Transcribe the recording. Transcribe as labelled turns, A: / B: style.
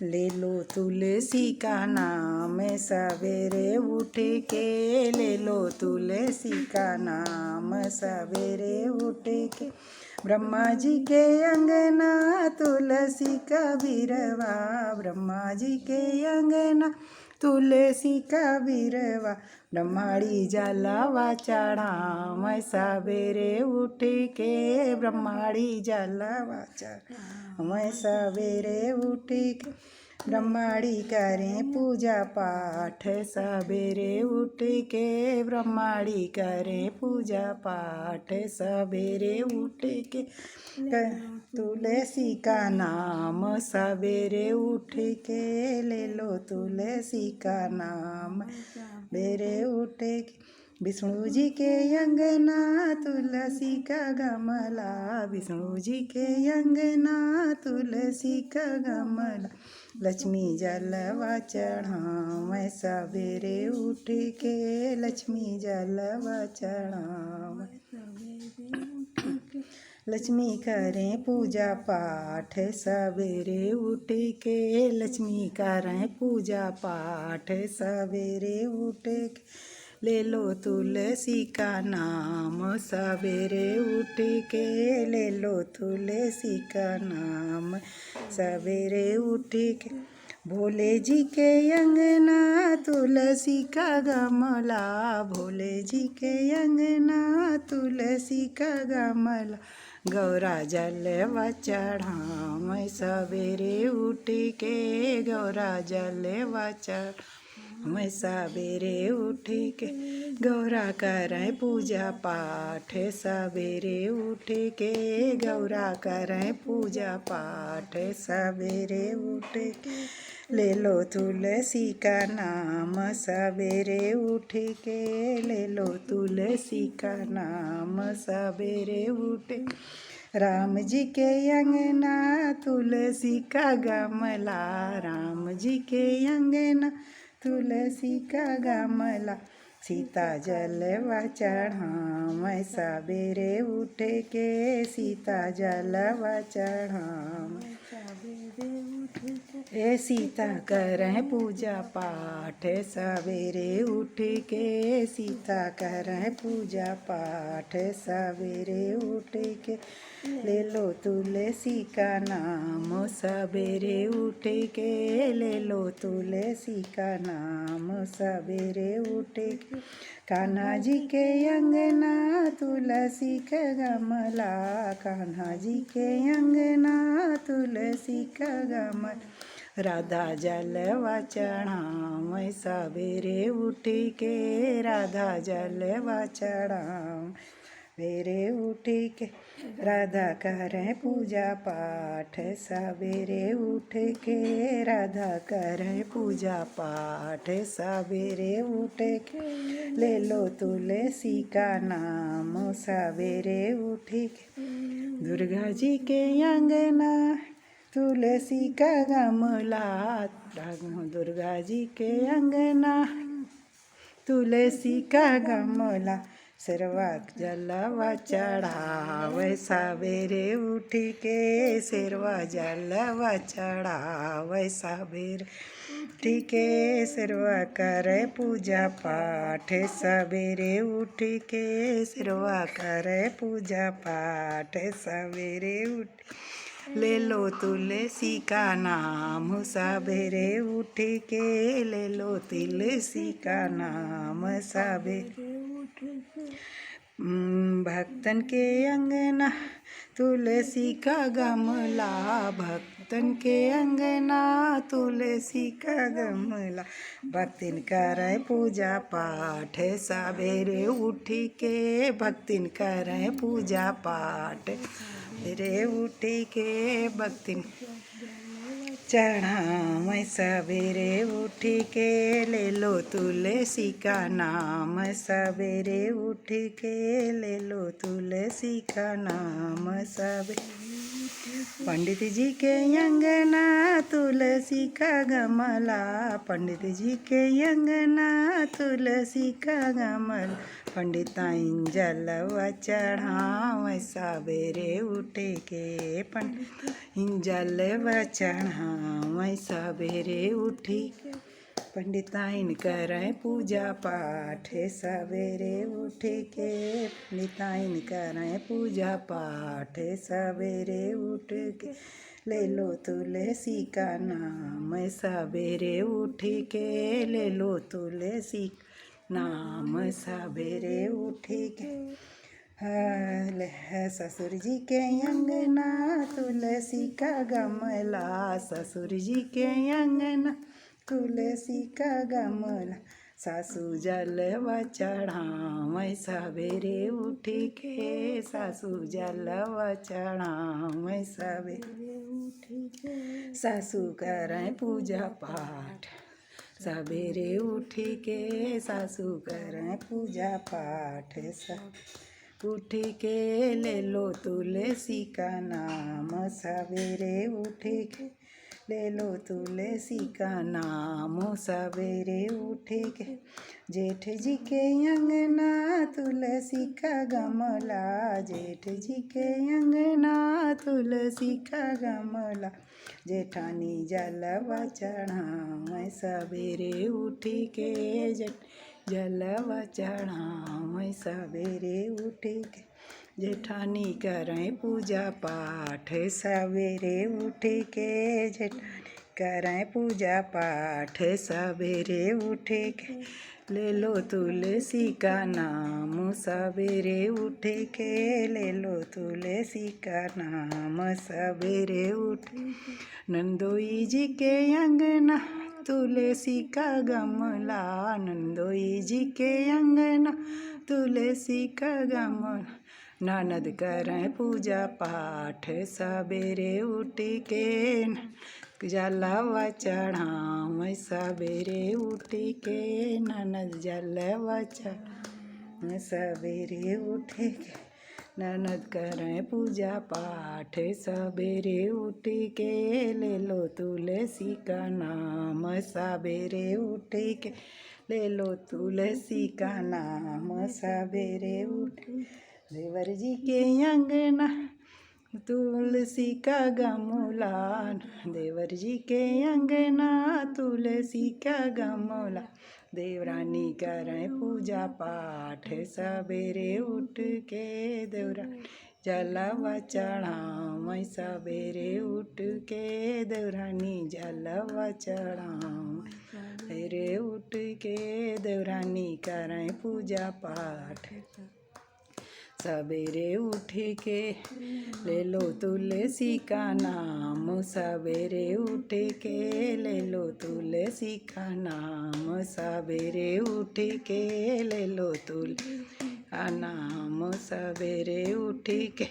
A: ले लो तुलसी का नाम सवेरे उठ के, ले लो तुलसी का नाम सवेरे उठ के। ब्रह्मा जी के अंगना तुलसी का बिरवा, ब्रह्मा जी के अंगना तुलसी का बिरवा। ब्रह्माड़ी जलावा चढ़ा मैं सवेरे उठ के, ब्रह्माड़ी जलावा चढ़ा मैं सवेरे उठ के। ब्रह्माड़ी करें पूजा पाठ सवेरे उठ के, ब्रह्माड़ी करें पूजा पाठ सवेरे उठ के। तुलसी का नाम सवेरे उठ के, ले लो तुलसी का नाम सवेरे उठ के। विष्णु जी के अंगना तुलसी का गमला, विष्णु जी के अंगना तुलसी का गमला। लक्ष्मी जलवा चढ़ा मैं सवेरे उठ के, लक्ष्मी जलवा चढ़ा मैं सवेरे उठ के। लक्ष्मी करें पूजा पाठ सवेरे उठ के, लक्ष्मी करें पूजा पाठ सवेरे उठ के। ले लो तुलसी का नाम सवेरे उठ के, ले लो तुलसी का नाम सवेरे उठ के। भोले जी के अंगना तुलसी का गमला, भोले जी के अंगना तुलसी का गमला। गौरा जलवा चढ़ा मैं सवेरे उठ के, गौरा जलवा चढ़ा मैं सवेरे उठ के। गौरा करें पूजा पाठ सवेरे उठ के, गौरा करें पूजा पाठ सवेरे उठ के। ले लो तुलसी का नाम सवेरे उठ के, ले लो तुलसी का नाम सवेरे उठ। राम जी के अंगना तुलसी का गमला, राम जी के अंगना तुलसी का गमला। सीता जलवा चढ़ा मैं सवेरे उठ के, सीता जलवा चढ़ा मैं सवेरे उठ के। ए सीता करें पूजा पाठ सवेरे उठ के, सीता करें पूजा पाठ सवेरे उठ के। ले लो तुलसी का नाम सवेरे उठ के, ले लो तुलसी का नाम सवेरे उठ के। कान्हा जी के अंगना तुलसी का गमला, कान्हा जी के अंगना तुलसी का गमला। राधा जलवा चढ़ा मैं सवेरे उठ के, राधा जलवा चढ़ा सवेरे उठ के। राधा करें पूजा पाठ सवेरे उठ के, राधा करें पूजा पाठ सवेरे उठ के। ले लो तुलसी का नाम सवेरे उठ के। दुर्गा जी के अंगना तुलसी का गमला, दुर्गा जी के अंगना तुलसी का गमला। सिरवा जलवा चढ़ावे सवेरे उठ के, सिरवा जलवा चढ़ावे सवेरे उठ के। सिरवा करे पूजा पाठ सवेरे उठ के, सिरवा करे पूजा पाठ सवेरे उठ। ले लो तुलसी का नाम सवेरे उठ के, ले लो तुलसी का नाम सवेरे उठ के। भक्तन के अंगना तुलसी का गमला, भक्तन के अंगना तुलसी का गमला। भक्तिन करे पूजा पाठ सवेरे उठ के, भक्तिन करे पूजा पाठ सवेरे उठ के। भक्तिन चढ़ा मैं सवेरे उठ के, ले लो तुलसी का नाम सवेरे उठ के, ले लो तुलसी का नाम सवेरे। पंडित जी के अंगना तुलसी का गमला, पंडित जी के अंगना तुलसी का गमला। पंडिताइन जलवा चढ़ाव सवेरे उठ के, पंडिताइन जलवा चढ़ाव मैं सवेरे उठी के पंडिताइन करें पूजा पाठ सवेरे उठ के पंडिताइन करें पूजा पाठ सवेरे उठ के ले लो तुलसी का नाम सवेरे उठ के ले लो तुलसी नाम सवेरे उठ के ससुर जी के अंगना तुलसी का गमला ससुर जी के अंगना तुलसी का गमला सासू जलवा चढ़ावै सवेरे उठ के सासू जलवा चढ़ावै सवेरे उठ के सासू करें पूजा पाठ सवेरे उठ के सासू करें पूजा पाठ सब उठ के ले लो तुलसी का नाम सवेरे उठ के ले लो तुलसी का नाम सवेरे उठ के जेठ जी के अंगना तुलसी का गमला जेठ जी के अंगना तुलसी का गमला जेठानी जलवा चढ़ावै सवेरे उठ के जलवा चढ़ावै सवेरे उठ के जेठानी करें पूजा पाठ सवेरे उठ के जेठानी करें पूजा पाठ सवेरे उठ के ले लो तुलसी का नाम सवेरे उठ के ले लो तुलसी का नाम सवेरे उठ नंदोई जी के अंगना तुलसी का गमला नंदोई जी के अंगना तुलसी का गमला ननद करें पूजा पाठ सवेरे उठ के जलवा चढ़ावै सवेरे उठ के ननद जलवा चढ़ावै सवेरे उठ के ननद करें पूजा पाठ सवेरे उठ के ले लो तुलसी का नाम सवेरे उठ के ले लो तुलसी का नाम सवेरे उठ देवर जी के अंगना तुलसी का गमला देवर जी के अंगना तुलसी का गमला देवरानी करें पूजा पाठ सवेरे उठ के देवरानी जलवा चढ़ावै सवेरे उठ के देवरानी जलवा चढ़ावै सवेरे उठ के देवरानी करें पूजा पाठ सवेरे उठ के ले लो तुलसी का नाम सवेरे उठ के ले लो तुलसी का नाम सवेरे उठ के ले लो तुलसी का नाम सवेरे उठ के